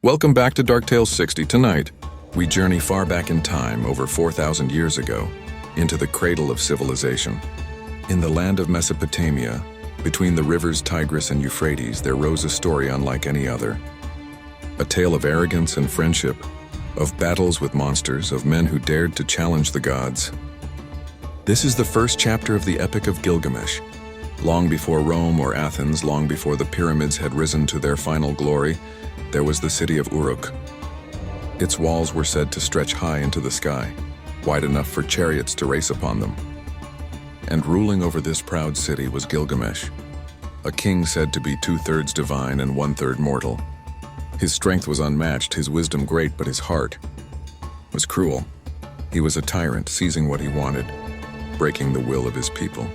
Welcome back to Dark Tales 60. Tonight, we journey far back in time, over 4,000 years ago, into the cradle of civilization. In the land of Mesopotamia, between the rivers Tigris and Euphrates, there rose a story unlike any other. A tale of arrogance and friendship, of battles with monsters, of men who dared to challenge the gods. This is the first chapter of the Epic of Gilgamesh. Long before Rome or Athens, long before the pyramids had risen to their final glory, there was the city of Uruk. Its walls were said to stretch high into the sky, wide enough for chariots to race upon them. And ruling over this proud city was Gilgamesh, a king said to be 2/3 divine and 1/3 mortal. His strength was unmatched, his wisdom great, but his heart was cruel. He was a tyrant, seizing what he wanted, breaking the will of his people.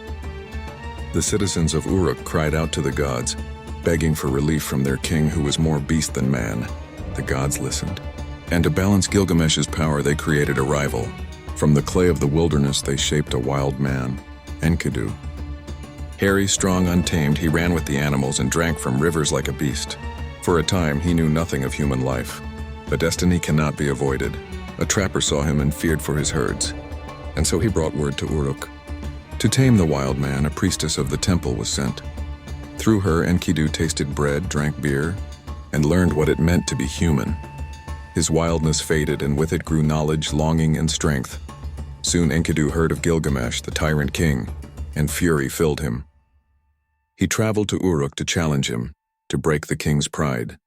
The citizens of Uruk cried out to the gods, begging for relief from their king who was more beast than man. The gods listened. And to balance Gilgamesh's power, they created a rival. From the clay of the wilderness, they shaped a wild man, Enkidu. Hairy, strong, untamed, he ran with the animals and drank from rivers like a beast. For a time, he knew nothing of human life. But destiny cannot be avoided. A trapper saw him and feared for his herds. And so he brought word to Uruk. To tame the wild man, a priestess of the temple was sent. Through her, Enkidu tasted bread, drank beer, and learned what it meant to be human. His wildness faded, and with it grew knowledge, longing, and strength. Soon Enkidu heard of Gilgamesh, the tyrant king, and fury filled him. He traveled to Uruk to challenge him, to break the king's pride.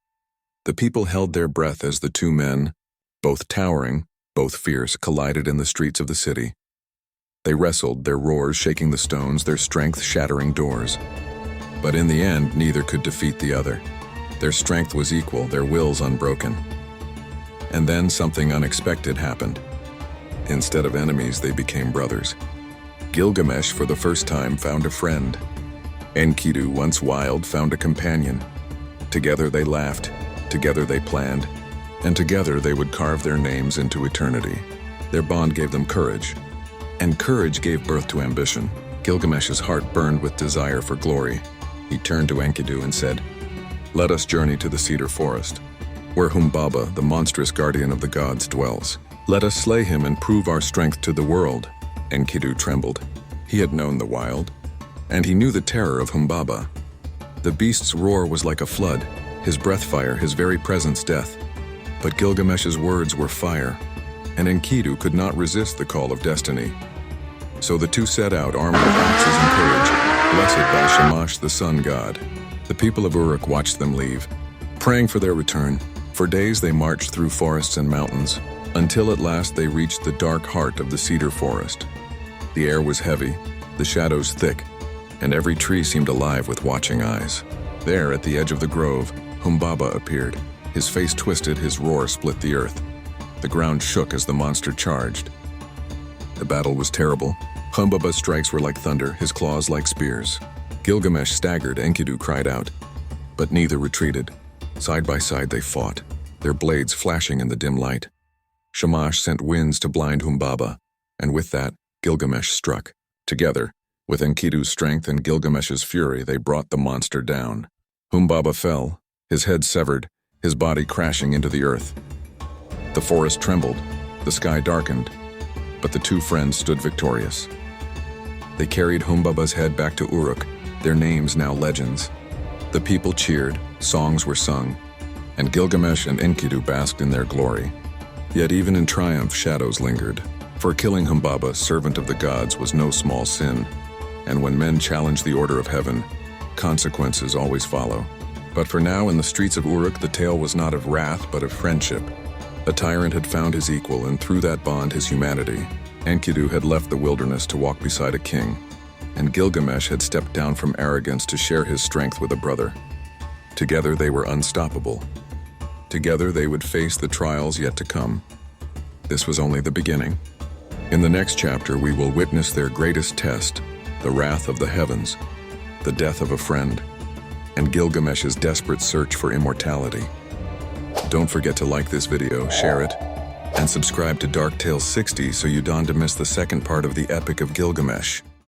The people held their breath as the two men, both towering, both fierce, collided in the streets of the city. They wrestled, their roars shaking the stones, their strength shattering doors. But in the end, neither could defeat the other. Their strength was equal, their wills unbroken. And then something unexpected happened. Instead of enemies, they became brothers. Gilgamesh, for the first time, found a friend. Enkidu, once wild, found a companion. Together they laughed, together they planned, and together they would carve their names into eternity. Their bond gave them courage, and courage gave birth to ambition. Gilgamesh's heart burned with desire for glory. He turned to Enkidu and said, "Let us journey to the Cedar Forest, where Humbaba, the monstrous guardian of the gods, dwells. Let us slay him and prove our strength to the world." Enkidu trembled. He had known the wild, and he knew the terror of Humbaba. The beast's roar was like a flood, his breath fire, his very presence death. But Gilgamesh's words were fire, and Enkidu could not resist the call of destiny. So the two set out, armed with axes and courage, blessed by Shamash, the sun god. The people of Uruk watched them leave, praying for their return. For days they marched through forests and mountains, until at last they reached the dark heart of the Cedar Forest. The air was heavy, the shadows thick, and every tree seemed alive with watching eyes. There, at the edge of the grove, Humbaba appeared. His face twisted, his roar split the earth. The ground shook as the monster charged. The battle was terrible. Humbaba's strikes were like thunder, his claws like spears. Gilgamesh staggered, Enkidu cried out. But neither retreated. Side by side they fought, their blades flashing in the dim light. Shamash sent winds to blind Humbaba, and with that, Gilgamesh struck. Together, with Enkidu's strength and Gilgamesh's fury, they brought the monster down. Humbaba fell, his head severed, his body crashing into the earth. The forest trembled, the sky darkened, but the two friends stood victorious. They carried Humbaba's head back to Uruk, their names now legends. The people cheered, songs were sung, and Gilgamesh and Enkidu basked in their glory. Yet even in triumph, shadows lingered. For killing Humbaba, servant of the gods, was no small sin. And when men challenge the order of heaven, consequences always follow. But for now, in the streets of Uruk, the tale was not of wrath, but of friendship. A tyrant had found his equal, and through that bond, his humanity. Enkidu had left the wilderness to walk beside a king, and Gilgamesh had stepped down from arrogance to share his strength with a brother. Together they were unstoppable. Together they would face the trials yet to come. This was only the beginning. In the next chapter, we will witness their greatest test, the wrath of the heavens, the death of a friend, and Gilgamesh's desperate search for immortality. Don't forget to like this video, share it, and subscribe to Dark Tales 60 so you don't miss the second part of the Epic of Gilgamesh.